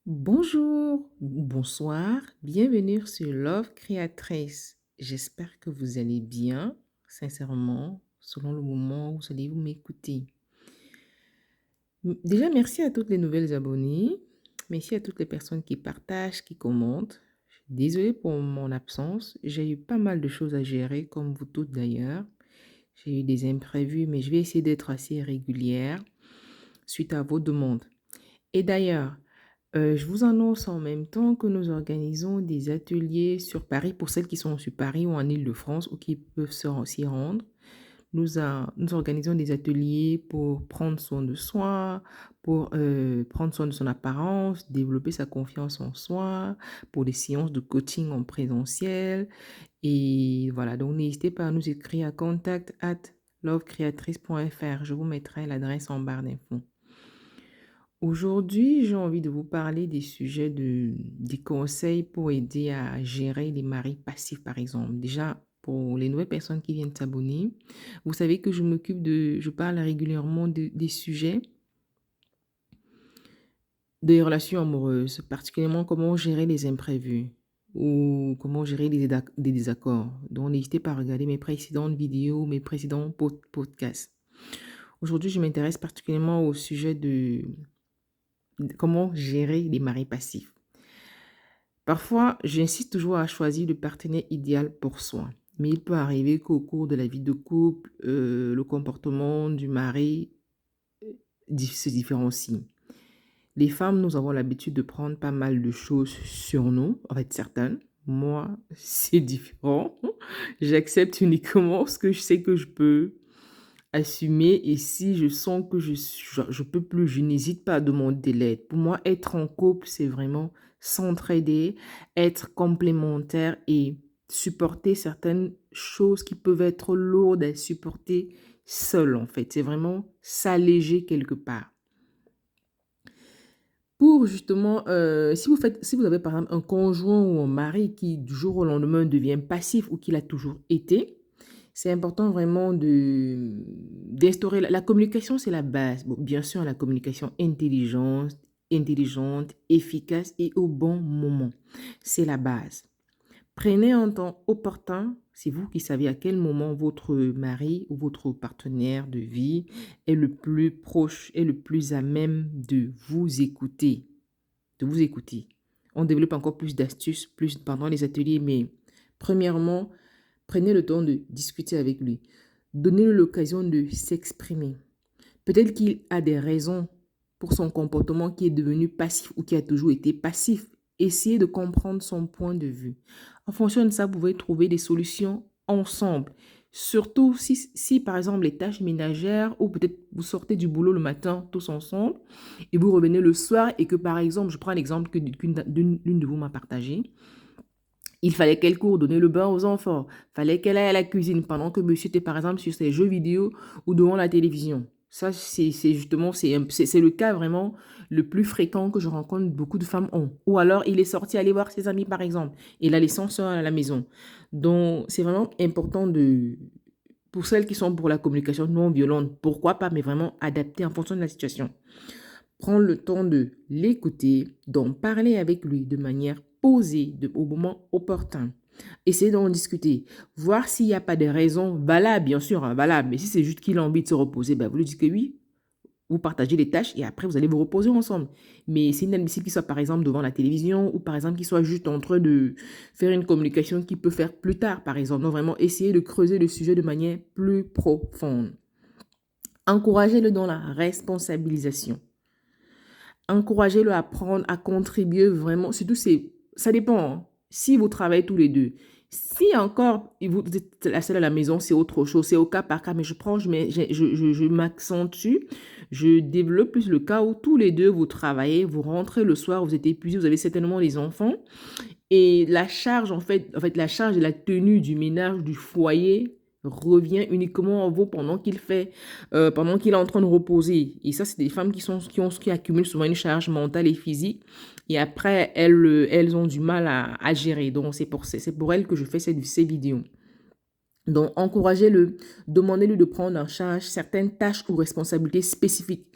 Bonjour, bonsoir, bienvenue sur Love Créatrice. J'espère que vous allez bien, sincèrement, selon le moment où vous allez vous m'écouter. Déjà, merci à toutes les nouvelles abonnées. Merci à toutes les personnes qui partagent, qui commentent. Désolée pour mon absence. J'ai eu pas mal de choses à gérer, comme vous toutes d'ailleurs. J'ai eu des imprévus, mais je vais essayer d'être assez régulière suite à vos demandes. Et d'ailleurs, je vous annonce en même temps que nous organisons des ateliers sur Paris pour celles qui sont sur Paris ou en Île-de-France ou qui peuvent s'y rendre. Nous organisons des ateliers pour prendre soin de soi, pour prendre soin de son apparence, développer sa confiance en soi, pour des séances de coaching en présentiel. Et voilà, donc n'hésitez pas à nous écrire à contact@lovecreatrice.fr. Je vous mettrai l'adresse en barre d'infos. Aujourd'hui, j'ai envie de vous parler des conseils pour aider à gérer les maris passifs, par exemple. Déjà, pour les nouvelles personnes qui viennent s'abonner, vous savez que je parle régulièrement des sujets des relations amoureuses, particulièrement comment gérer les imprévus ou comment gérer des désaccords. Donc, n'hésitez pas à regarder mes précédentes vidéos, mes précédents podcasts. Aujourd'hui, je m'intéresse particulièrement au sujet de comment gérer les maris passifs. Parfois, j'insiste toujours à choisir le partenaire idéal pour soi. Mais il peut arriver qu'au cours de la vie de couple, le comportement du mari se différencie. Les femmes, nous avons l'habitude de prendre pas mal de choses sur nous, en fait certaines. Moi, c'est différent. J'accepte uniquement ce que je sais que je peux assumer, et si je sens que je peux plus, je n'hésite pas à demander de l'aide. Pour moi, être en couple, c'est vraiment s'entraider, être complémentaire et supporter certaines choses qui peuvent être lourdes à supporter seul, en fait. C'est vraiment s'alléger quelque part. Pour justement, si vous avez par exemple un conjoint ou un mari qui du jour au lendemain devient passif ou qu'il a toujours été, c'est important vraiment d'instaurer la communication, c'est la base. Bon, bien sûr, la communication intelligente, efficace et au bon moment. C'est la base. Prenez un temps opportun, c'est vous qui savez à quel moment votre mari ou votre partenaire de vie est le plus proche, est le plus à même de vous écouter. De vous écouter. On développe encore plus d'astuces, plus pendant les ateliers, mais premièrement, prenez le temps de discuter avec lui. Donnez-lui l'occasion de s'exprimer. Peut-être qu'il a des raisons pour son comportement qui est devenu passif ou qui a toujours été passif. Essayez de comprendre son point de vue. En fonction de ça, vous pouvez trouver des solutions ensemble. Surtout si par exemple, les tâches ménagères ou peut-être vous sortez du boulot le matin tous ensemble et vous revenez le soir et que par exemple, je prends l'exemple que l'une de vous m'a partagé. Il fallait qu'elle court donner le bain aux enfants. Fallait qu'elle aille à la cuisine pendant que monsieur était par exemple sur ses jeux vidéo ou devant la télévision. Ça, c'est justement, c'est le cas vraiment le plus fréquent que je rencontre, beaucoup de femmes ont. Ou alors, il est sorti aller voir ses amis, par exemple. Et il a les senseurs à la maison. Donc, c'est vraiment important pour celles qui sont pour la communication non violente, pourquoi pas, mais vraiment adaptée en fonction de la situation. Prendre le temps de l'écouter, d'en parler avec lui de manière posée, au moment opportun. Essayez d'en discuter, voir s'il n'y a pas de raisons valables, bien sûr, hein, valables, mais si c'est juste qu'il a envie de se reposer, ben vous lui dites que oui, vous partagez les tâches et après vous allez vous reposer ensemble. Mais c'est inadmissible qu'il soit par exemple devant la télévision ou par exemple qu'il soit juste en train de faire une communication qu'il peut faire plus tard, par exemple. Donc vraiment, essayez de creuser le sujet de manière plus profonde. Encouragez-le dans la responsabilisation. Encouragez-le à prendre, à contribuer vraiment. Surtout, ça dépend. Hein. Si vous travaillez tous les deux, si encore vous êtes la seule à la maison, c'est autre chose. C'est au cas par cas. Mais je m'accentue. Je développe plus le cas où tous les deux, vous travaillez, vous rentrez le soir, vous êtes épuisés, vous avez certainement les enfants. Et la charge, la charge de la tenue du ménage, du foyer, revient uniquement à vous pendant qu'il est en train de reposer. Et ça, c'est des femmes qui accumulent souvent une charge mentale et physique. Et après, elles ont du mal à gérer. Donc, c'est pour elles que je fais ces vidéos. Donc, encouragez-le, demandez-lui de prendre en charge certaines tâches ou responsabilités spécifiques.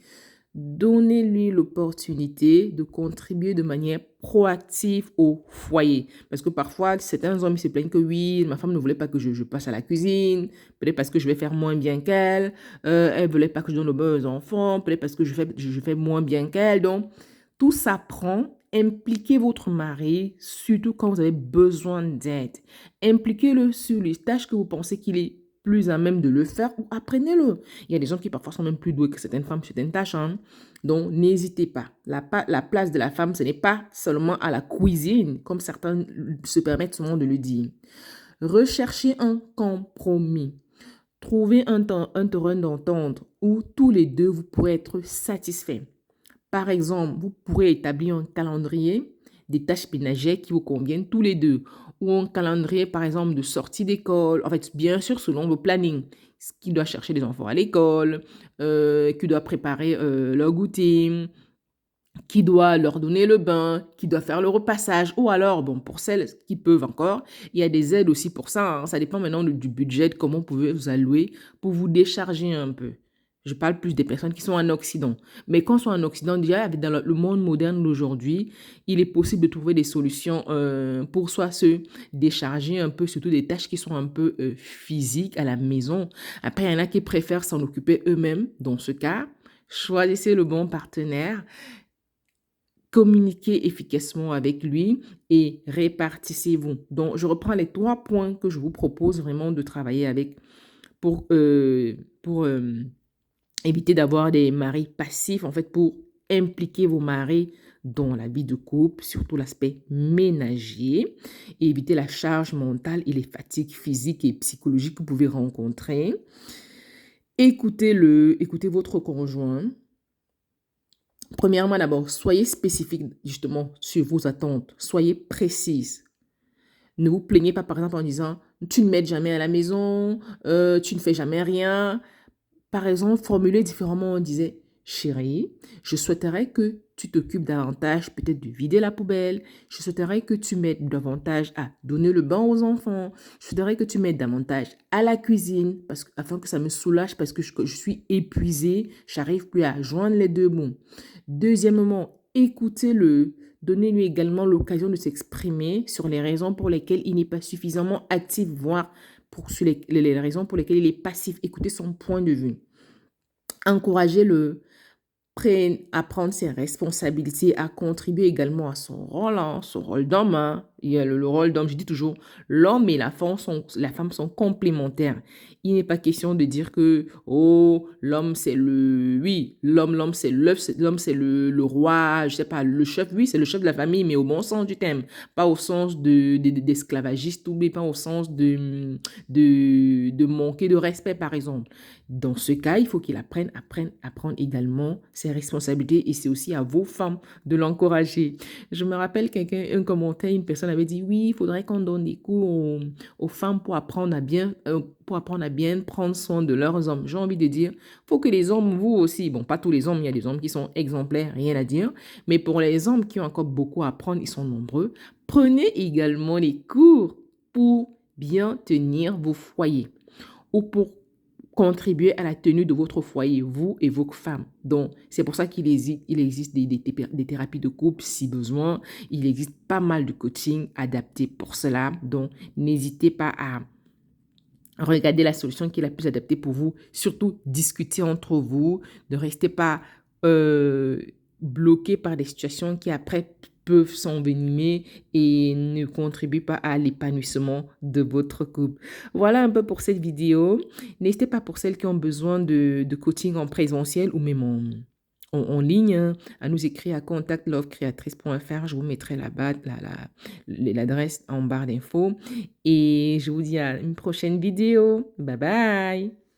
Donnez-lui l'opportunité de contribuer de manière proactive au foyer. Parce que parfois, certains hommes se plaignent que oui, ma femme ne voulait pas que je passe à la cuisine, peut-être parce que je vais faire moins bien qu'elle, elle ne voulait pas que je donne le bain aux enfants, peut-être parce que je fais moins bien qu'elle. Donc, tout s'apprend. Impliquez votre mari, surtout quand vous avez besoin d'aide. Impliquez-le sur les tâches que vous pensez qu'il est plus à même de le faire ou apprenez-le. Il y a des gens qui parfois sont même plus doués que certaines femmes, certaines tâches. Hein. Donc, n'hésitez pas. La place de la femme, ce n'est pas seulement à la cuisine, comme certains se permettent souvent de le dire. Recherchez un compromis. Trouvez un terrain d'entente où tous les deux, vous pourrez être satisfaits. Par exemple, vous pourrez établir un calendrier des tâches ménagères qui vous conviennent tous les deux. Ou un calendrier, par exemple, de sortie d'école. En fait, bien sûr, selon le planning. Qui doit chercher les enfants à l'école, qui doit préparer leur goûter, qui doit leur donner le bain, qui doit faire le repassage. Ou alors, bon, pour celles qui peuvent encore, il y a des aides aussi pour ça. Hein. Ça dépend maintenant du budget, de comment vous pouvez vous allouer pour vous décharger un peu. Je parle plus des personnes qui sont en Occident. Mais quand ils sont en Occident, déjà, dans le monde moderne d'aujourd'hui, il est possible de trouver des solutions pour soit se décharger un peu, surtout des tâches qui sont un peu physiques à la maison. Après, il y en a qui préfèrent s'en occuper eux-mêmes. Dans ce cas, choisissez le bon partenaire, communiquez efficacement avec lui et répartissez-vous. Donc, je reprends les 3 points que je vous propose vraiment de travailler avec pour éviter d'avoir des maris passifs, en fait, pour impliquer vos maris dans la vie de couple, surtout l'aspect ménager, et éviter la charge mentale et les fatigues physiques et psychologiques que vous pouvez rencontrer. Écoutez votre conjoint. Premièrement, d'abord, soyez spécifique justement sur vos attentes. Soyez précise. Ne vous plaignez pas, par exemple, en disant « tu ne m'aides jamais à la maison, tu ne fais jamais rien ». Par exemple, formulé différemment, on disait « Chérie, je souhaiterais que tu t'occupes davantage peut-être de vider la poubelle. Je souhaiterais que tu m'aides davantage à donner le bain aux enfants. Je souhaiterais que tu m'aides davantage à la cuisine afin que ça me soulage parce que je suis épuisée. J'arrive plus à joindre les deux bouts. » Deuxièmement, écoutez-le. Donnez-lui également l'occasion de s'exprimer sur les raisons pour lesquelles il n'est pas suffisamment actif, voire sur les raisons pour lesquelles il est passif. Écoutez son point de vue. Encouragez-le à prendre ses responsabilités, à contribuer également à son rôle, hein, son rôle d'homme. Hein. Il y a le rôle d'homme, je dis toujours, l'homme et la femme sont complémentaires. Il n'est pas question de dire que, oh, l'homme c'est l'homme c'est le roi, je sais pas, le chef, oui, c'est le chef de la famille, mais au bon sens du terme, pas au sens d'esclavagiste ou pas au sens de manquer de respect, par exemple. Dans ce cas, il faut qu'il apprenne à prendre également ses responsabilités et c'est aussi à vos femmes de l'encourager. Je me rappelle un commentaire, une personne avait dit oui, il faudrait qu'on donne des cours aux femmes pour apprendre à bien prendre soin de leurs hommes. J'ai envie de dire, faut que les hommes, vous aussi, bon, pas tous les hommes, il y a des hommes qui sont exemplaires, rien à dire, mais pour les hommes qui ont encore beaucoup à apprendre, ils sont nombreux, prenez également les cours pour bien tenir vos foyers ou pour contribuer à la tenue de votre foyer, vous et vos femmes. Donc, c'est pour ça qu'il existe des thérapies de couple si besoin. Il existe pas mal de coaching adapté pour cela. Donc, n'hésitez pas à regarder la solution qui est la plus adaptée pour vous. Surtout, discutez entre vous. Ne restez pas bloqué par des situations qui après peuvent s'envenimer et ne contribuent pas à l'épanouissement de votre couple. Voilà un peu pour cette vidéo. N'hésitez pas pour celles qui ont besoin de coaching en présentiel ou même en ligne, hein, à nous écrire à contact.lovecreatrice.fr. Je vous mettrai là-bas l'adresse en barre d'infos. Et je vous dis à une prochaine vidéo. Bye bye!